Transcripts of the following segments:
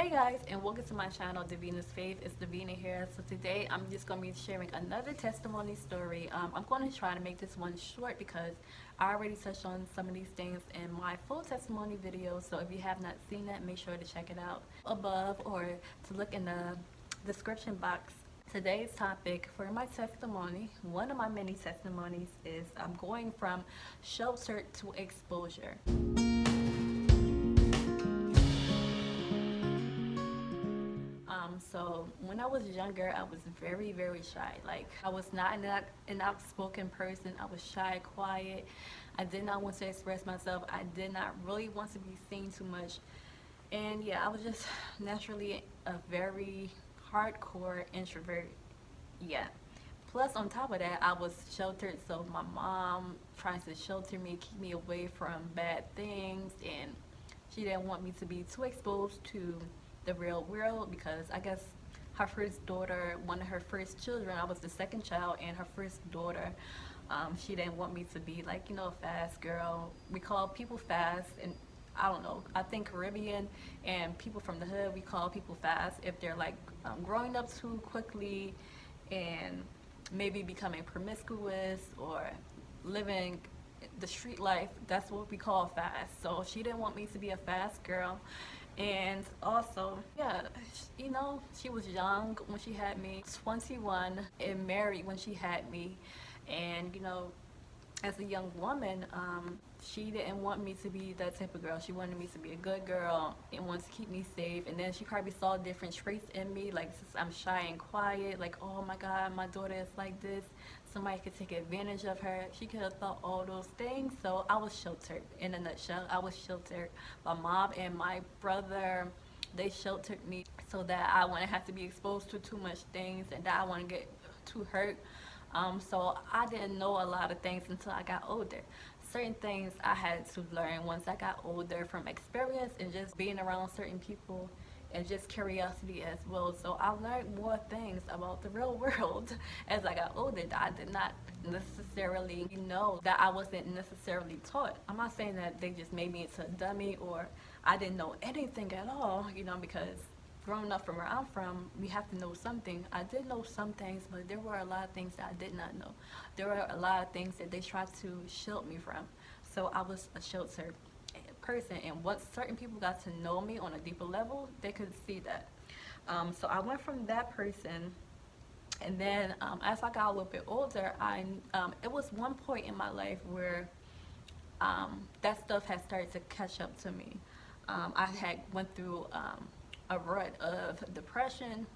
Hey guys, and welcome to my channel, Davina's Fave. It's Davina here. So today I'm just going to be sharing another testimony story. I'm going to try to make this one short because I already touched on some of these things in my full testimony video. So if you have not seen that, make sure to check it out above or to look in the description box. Today's topic for my testimony, one of my many testimonies, is I'm going from sheltered to exposure. So when I was younger, I was very, very shy. Like, I was not an outspoken person. I was shy, quiet. I did not want to express myself. I did not really want to be seen too much. And yeah, I was just naturally a very hardcore introvert. Yeah. Plus, on top of that, I was sheltered. So my mom tries to shelter me, keep me away from bad things, and she didn't want me to be too exposed to the real world because I guess her first daughter, one of her first children, I was the second child, and her first daughter, she didn't want me to be like, a fast girl. We call people fast, and I don't know, I think Caribbean and people from the hood, we call people fast if they're like growing up too quickly and maybe becoming promiscuous or living the street life. That's what we call fast. So she didn't want me to be a fast girl. And also, yeah, she was young when she had me, 21, and married when she had me. And as a young woman, she didn't want me to be that type of girl. She wanted me to be a good girl and wanted to keep me safe. And then she probably saw different traits in me, like since I'm shy and quiet, like, oh my God, my daughter is like this. Somebody could take advantage of her. She could have thought all those things. So I was sheltered. In a nutshell, I was sheltered. My mom and my brother, they sheltered me so that I wouldn't have to be exposed to too much things and that I wouldn't get too hurt. So I didn't know a lot of things until I got older. Certain things I had to learn once I got older from experience and just being around certain people and just curiosity as well. So I learned more things about the real world as I got older that I did not necessarily know, that I wasn't necessarily taught. I'm not saying that they just made me into a dummy or I didn't know anything at all, because growing up from where I'm from, we have to know something. I did know some things, but there were a lot of things that I did not know. There were a lot of things that they tried to shield me from. So I was a sheltered person, and once certain people got to know me on a deeper level, they could see that. So I went from that person, and then as I got a little bit older, it was one point in my life where that stuff had started to catch up to me. I had went through a rut of depression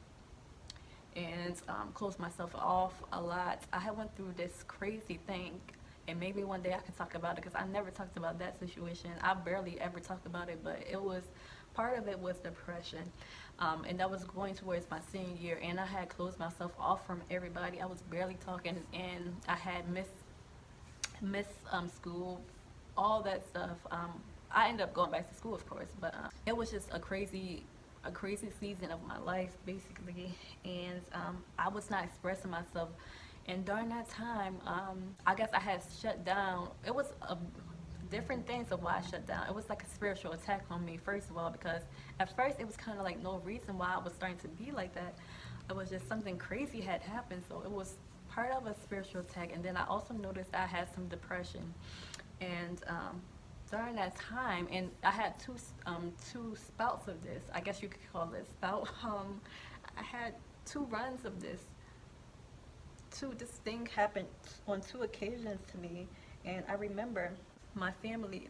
and closed myself off a lot. I had went through this crazy thing, and maybe one day I can talk about it because I never talked about that situation. I barely ever talked about it, but part of it was depression, and that was going towards my senior year, and I had closed myself off from everybody. I was barely talking, and I had missed school, all that stuff. I ended up going back to school, of course, but it was just a crazy season of my life, basically, and I was not expressing myself. And during that time, I guess I had shut down. It was different things of why I shut down. It was like a spiritual attack on me, first of all, because at first it was kind of like no reason why I was starting to be like that. It was just something crazy had happened, so it was part of a spiritual attack. And then I also noticed I had some depression, and during that time, and I had two spouts of this. I guess you could call it spout. I had two runs of this. This thing happened on two occasions to me, and I remember my family.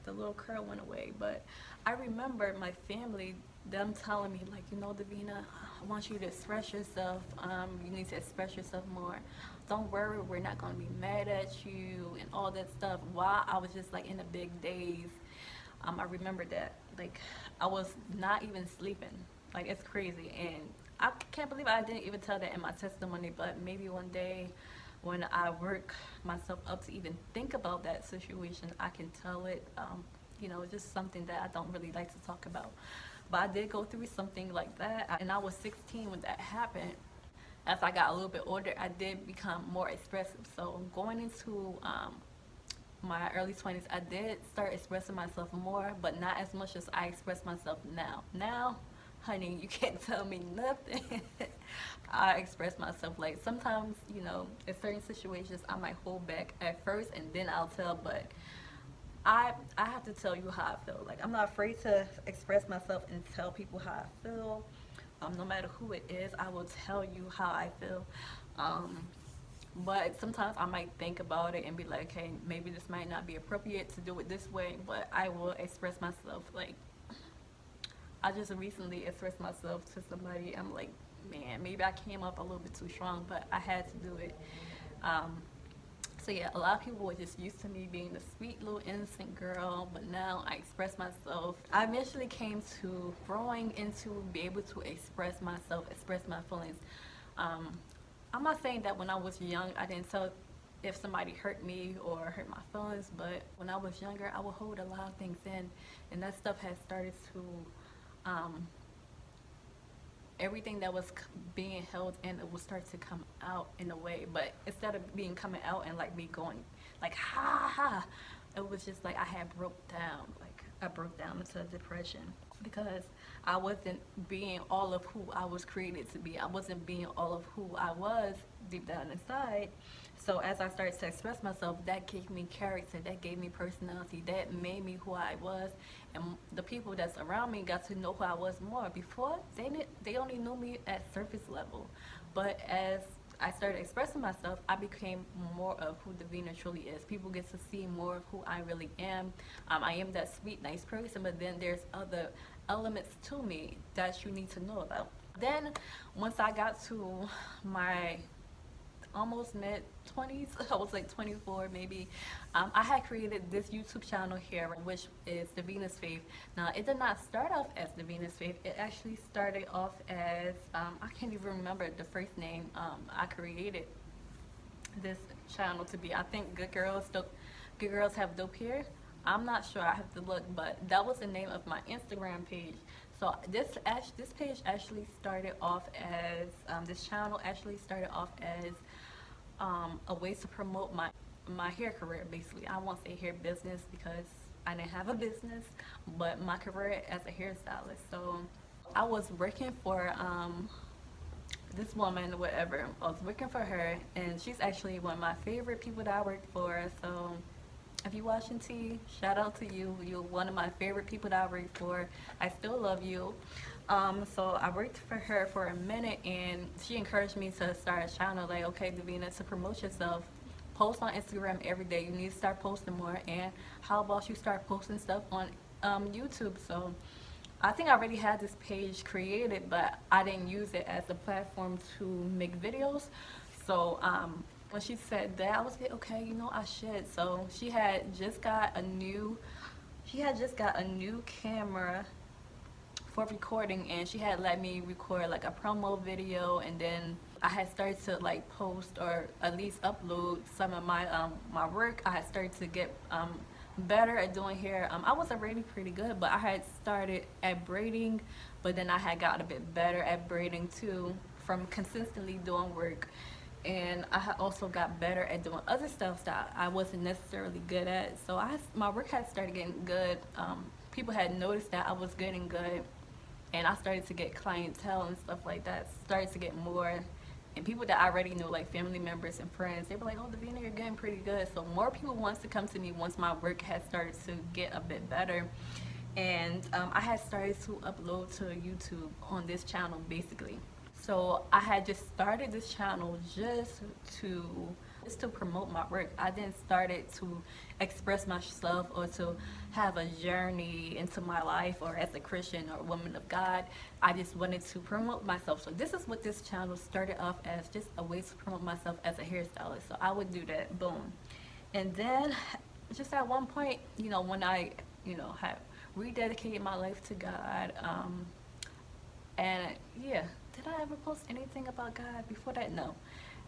The little curl went away, but I remember my family, them telling me like, Davina, I want you to express yourself. You need to express yourself more. Don't worry, we're not gonna be mad at you and all that stuff. While I was just like in the big days, I remember that like I was not even sleeping. Like, it's crazy, and I can't believe I didn't even tell that in my testimony. But maybe one day, when I work myself up to even think about that situation, I can tell it. It's just something that I don't really like to talk about. But I did go through something like that, and I was 16 when that happened. As I got a little bit older, I did become more expressive. So going into my early 20s, I did start expressing myself more, but not as much as I express myself now. Now, honey, you can't tell me nothing. I express myself. Like sometimes, in certain situations, I might hold back at first, and then I'll tell. But I have to tell you how I feel. Like I'm not afraid to express myself and tell people how I feel. No matter who it is, I will tell you how I feel. Um, but sometimes I might think about it and be like, hey, maybe this might not be appropriate to do it this way, but I will express myself. Like, I just recently expressed myself to somebody. I'm like, man, maybe I came up a little bit too strong, but I had to do it. Um, so yeah, a lot of people were just used to me being the sweet little innocent girl, but now I express myself. I eventually came to growing into be able to express myself, express my feelings. Um, I'm not saying that when I was young, I didn't tell if somebody hurt me or hurt my feelings, but when I was younger, I would hold a lot of things in, and that stuff has started to, um, everything that was being held in, it will start to come out in a way. But instead of being coming out and like me going like ha ha, it was just like I had broke down. Like I broke down into depression because I wasn't being all of who I was created to be. I wasn't being all of who I was deep down inside. So as I started to express myself, that gave me character, that gave me personality, that made me who I was, and the people that's around me got to know who I was more. Before they only knew me at surface level, but as I started expressing myself, I became more of who Davina truly is. People get to see more of who I really am. I am that sweet, nice person, but then there's other elements to me that you need to know about. Then, once I got to my almost mid 20s, I was like 24 maybe. I had created this YouTube channel here, which is Davina's Fave. Now, it did not start off as Davina's Fave. It actually started off as, I can't even remember the first name. I created this channel to be, I think, Good Girls Have Dope Hair. I'm not sure, I have to look, but that was the name of my Instagram page. So this page actually started off as, this channel actually started off as a way to promote my hair career. Basically, I won't say hair business because I didn't have a business, but my career as a hairstylist. So I was working for this woman, whatever. I was working for her, and she's actually one of my favorite people that I worked for. So if you're watching T, shout out to you. You're one of my favorite people that I worked for. I still love you. So I worked for her for a minute, and she encouraged me to start a channel. Like, okay, Davina, to promote yourself, post on Instagram every day. You need to start posting more. And how about you start posting stuff on YouTube? So I think I already had this page created, but I didn't use it as a platform to make videos. So when she said that, I was like, okay, I should. So she had just got a new camera for recording, and she had let me record like a promo video, and then I had started to like post or at least upload some of my work. I had started to get better at doing hair. I was already pretty good, but I had started at braiding, but then I had got a bit better at braiding too from consistently doing work. And I had also got better at doing other stuff that I wasn't necessarily good at. So my work had started getting good. People had noticed that I was getting good, and I started to get clientele and stuff like that. Started to get more, and people that I already knew, like family members and friends, they were like, "Oh, Davina, you're getting pretty good." So more people wants to come to me once my work had started to get a bit better, and I had started to upload to YouTube on this channel basically. So I had just started this channel just to promote my work. I didn't start it to express myself or to have a journey into my life or as a Christian or woman of God. I just wanted to promote myself. So this is what this channel started off as, just a way to promote myself as a hairstylist. So I would do that, boom. And then just at one point, when I, had rededicated my life to God, and yeah, did I ever post anything about God before that? No.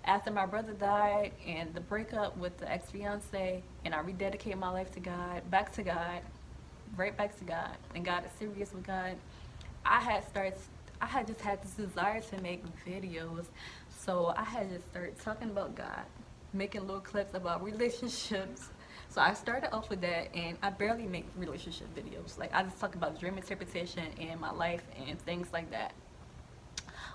After my brother died and the breakup with the ex-fiance, and I rededicated my life to God, back to God, right back to God, and got serious with God, I had just had this desire to make videos. So I had just started talking about God, making little clips about relationships, So I started off with that, and I barely make relationship videos. Like, I just talk about dream interpretation and my life and things like that.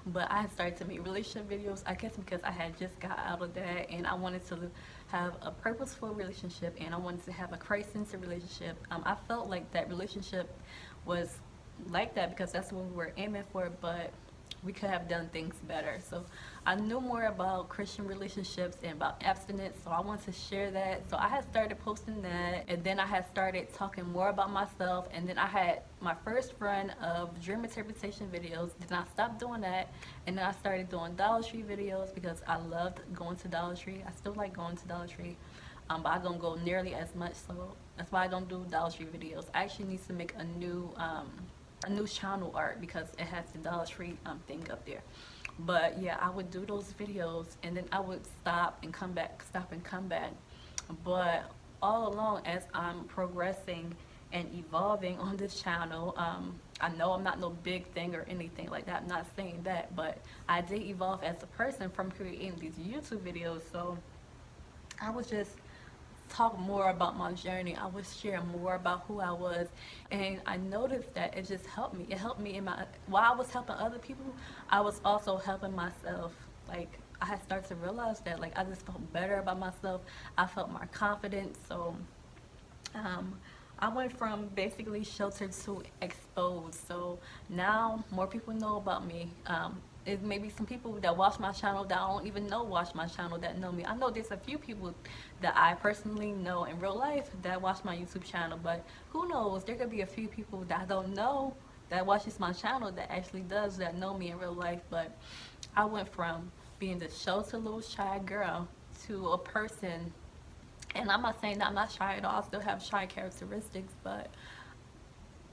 But I started to make relationship videos, I guess because I had just got out of that, and I wanted to have a purposeful relationship, and I wanted to have a Christ-centered relationship. I felt like that relationship was like that because that's what we were aiming for, but we could have done things better. So I knew more about Christian relationships and about abstinence, so I wanted to share that. So I had started posting that, and then I had started talking more about myself, and then I had my first run of dream interpretation videos. Then I stopped doing that, and then I started doing Dollar Tree videos because I loved going to Dollar Tree. I still like going to Dollar Tree, but I don't go nearly as much, so that's why I don't do Dollar Tree videos. I actually need to make a new channel art because it has the Dollar Tree thing up there. But yeah, I would do those videos, and then I would stop and come back, stop and come back. But all along, as I'm progressing and evolving on this channel, I know I'm not no big thing or anything like that. I'm not saying that, but I did evolve as a person from creating these YouTube videos. So I was just talk more about my journey. I would share more about who I was, and I noticed that it just helped me. It helped me in my, while I was helping other people, I was also helping myself. Like, I had started to realize that, like, I just felt better about myself. I felt more confident. So I went from basically sheltered to exposed. So now more people know about me. It may be some people that watch my channel that I don't even know watch my channel that know me. I know there's a few people that I personally know in real life that watch my YouTube channel, but who knows? There could be a few people that I don't know that watches my channel that actually does, that know me in real life. But I went from being the sheltered little shy girl to a person, and I'm not saying that I'm not shy at all. I still have shy characteristics, but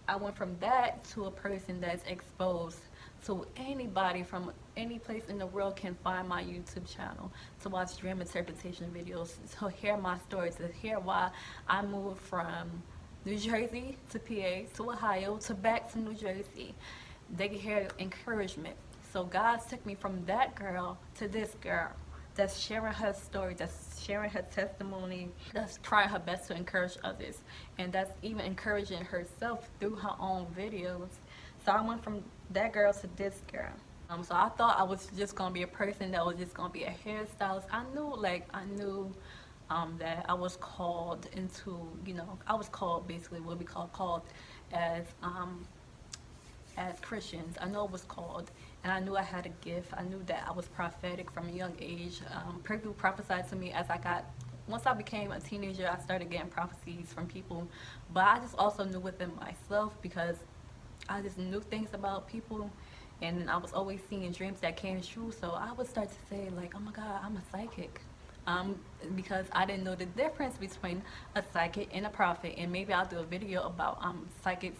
I went from that to a person that's exposed. So anybody from any place in the world can find my YouTube channel to watch dream interpretation videos, to hear my story, to hear why I moved from New Jersey to PA to Ohio to back to New Jersey. They can hear encouragement. So God took me from that girl to this girl that's sharing her story, that's sharing her testimony, that's trying her best to encourage others, and that's even encouraging herself through her own videos. So I went from that girl to this girl. So I thought I was just gonna be a person that was just gonna be a hairstylist. I knew that I was called into, I was called basically what we called as Christians. I know it was called, and I knew I had a gift. I knew that I was prophetic from a young age. People prophesied to me once I became a teenager, I started getting prophecies from people. But I just also knew within myself, because I just knew things about people, and I was always seeing dreams that came true. So I would start to say, like, oh my God, I'm a psychic. Because I didn't know the difference between a psychic and a prophet. And maybe I'll do a video about psychics,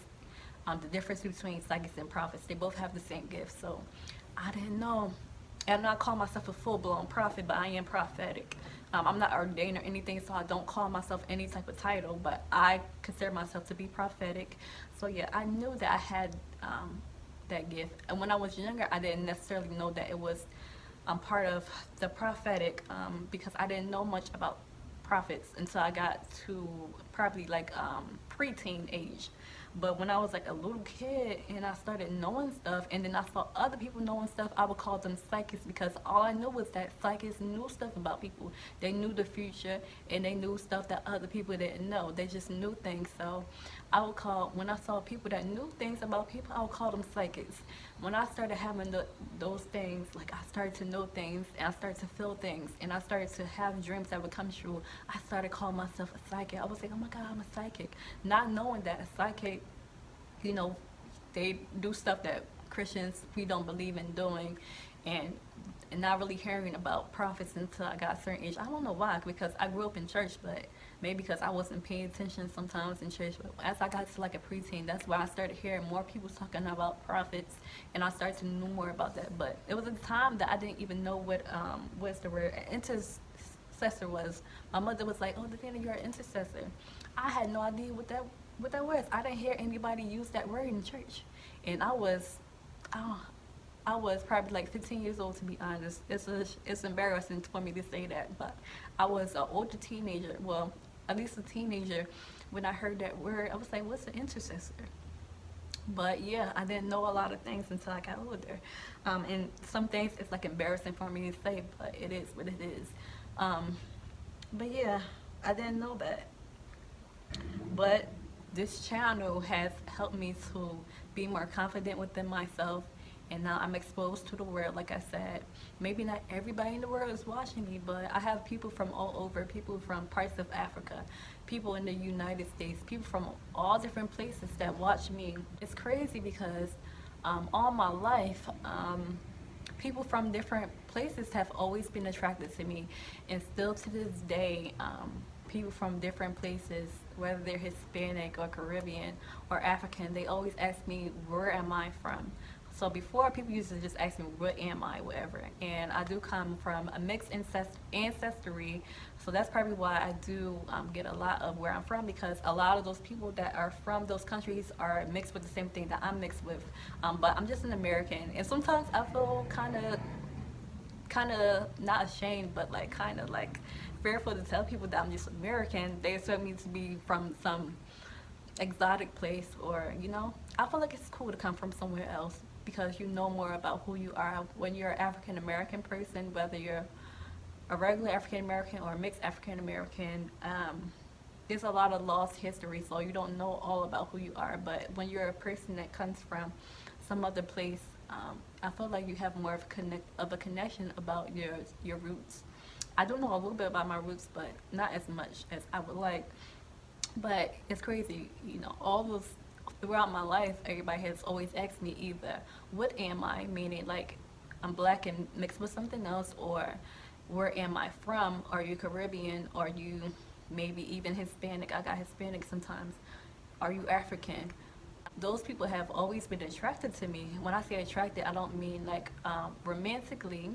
the difference between psychics and prophets. They both have the same gifts. So I didn't know. And I'm not calling myself a full-blown prophet, but I am prophetic. I'm not ordained or anything, so I don't call myself any type of title, but I consider myself to be prophetic. So yeah, I knew that I had that gift. And when I was younger, I didn't necessarily know that it was part of the prophetic, because I didn't know much about prophets until I got to probably like preteen age. But when I was like a little kid and I started knowing stuff, and then I saw other people knowing stuff, I would call them psychics, because all I knew was that psychics knew stuff about people. They knew the future, and they knew stuff that other people didn't know. They just knew things. So when I saw people that knew things about people, I would call them psychics. When I started having those things, like I started to know things, and I started to feel things, and I started to have dreams that would come true, I started calling myself a psychic. I was like, oh my God, I'm a psychic. Not knowing that a psychic, they do stuff that Christians, we don't believe in doing, and not really hearing about prophets until I got a certain age. I don't know why, because I grew up in church, but maybe because I wasn't paying attention sometimes in church. But as I got to like a preteen, that's where I started hearing more people talking about prophets, and I started to know more about that. But it was a time that I didn't even know what's the word intercessor was. My mother was like, "Oh, Davina, you're an intercessor." I had no idea what that was. I didn't hear anybody use that word in church, and I was probably like 15 years old, to be honest. It's embarrassing for me to say that, but I was an older teenager. Well, at least a teenager, when I heard that word, I was like, what's an intercessor? But yeah, I didn't know a lot of things until I got older. And some things it's like embarrassing for me to say, but it is what it is. Um, but yeah, I didn't know that. But this channel has helped me to be more confident within myself. And now I'm exposed to the world, like I said. Maybe not everybody in the world is watching me, but I have people from all over, people from parts of Africa, people in the United States, people from all different places that watch me. It's crazy because all my life, people from different places have always been attracted to me. And still to this day, people from different places, whether they're Hispanic or Caribbean or African, they always ask me, where am I from? So before, people used to just ask me, what am I, whatever. And I do come from a mixed ancestry, so that's probably why I do get a lot of where I'm from, because a lot of those people that are from those countries are mixed with the same thing that I'm mixed with. But I'm just an American, and sometimes I feel kind of not ashamed, but like kind of like fearful to tell people that I'm just American. They expect me to be from some exotic place, or I feel like it's cool to come from somewhere else because you know more about who you are when you're an African American person, whether you're a regular African American or a mixed African American. There's a lot of lost history, so you don't know all about who you are. But when you're a person that comes from some other place, I feel like you have more of a connection about your roots. I do know a little bit about my roots, but not as much as I would like. But it's crazy, all those throughout my life, everybody has always asked me either, what am I? Meaning like I'm black and mixed with something else, or where am I from? Are you Caribbean? Are you maybe even Hispanic? I got Hispanic sometimes. Are you African? Those people have always been attracted to me. When I say attracted, I don't mean like romantically.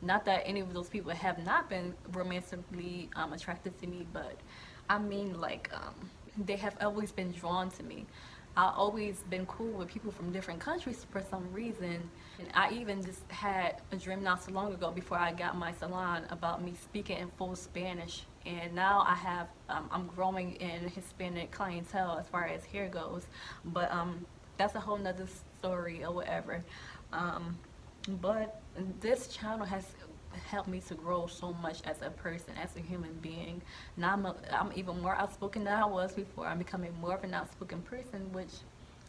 Not that any of those people have not been romantically attracted to me, but I mean like they have always been drawn to me. I always been cool with people from different countries for some reason. And I even just had a dream not so long ago before I got my salon about me speaking in full Spanish. And now I'm growing in Hispanic clientele as far as hair goes. But that's a whole nother story or whatever. But this channel has helped me to grow so much as a person, as a human being. Now I'm even more outspoken than I was before. I'm becoming more of an outspoken person, which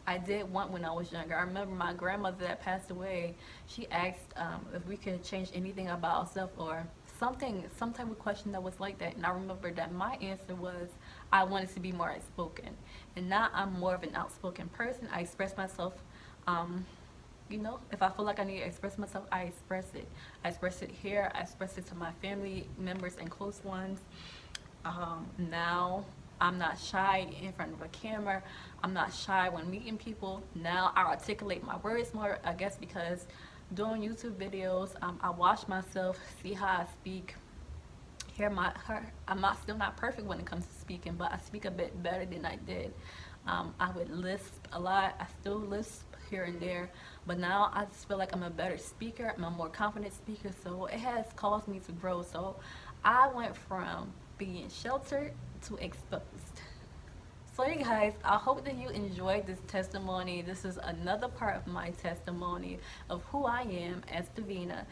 I did want when I was younger. I remember my grandmother that passed away, she asked if we could change anything about ourselves or some type of question that was like that. And I remember that my answer was I wanted to be more outspoken. And now I'm more of an outspoken person. I express myself if I feel like I need to express myself, I express it. I express it here. I express it to my family members and close ones. Now I'm not shy in front of a camera. I'm not shy when meeting people. Now I articulate my words more, I guess, because doing YouTube videos, I watch myself, see how I speak. I'm still not perfect when it comes to speaking, but I speak a bit better than I did. I would lisp a lot. I still lisp here and there, but now I just feel like I'm a better speaker. I'm a more confident speaker, so it has caused me to grow. So I went from being sheltered to exposed. So you guys, I hope that you enjoyed this testimony. This is another part of my testimony of who I am as Davina.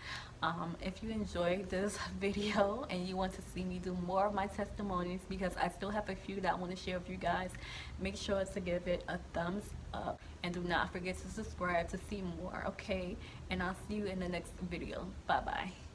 If you enjoyed this video and you want to see me do more of my testimonies, because I still have a few that I want to share with you guys, make sure to give it a thumbs up and do not forget to subscribe to see more, okay? And I'll see you in the next video. Bye bye.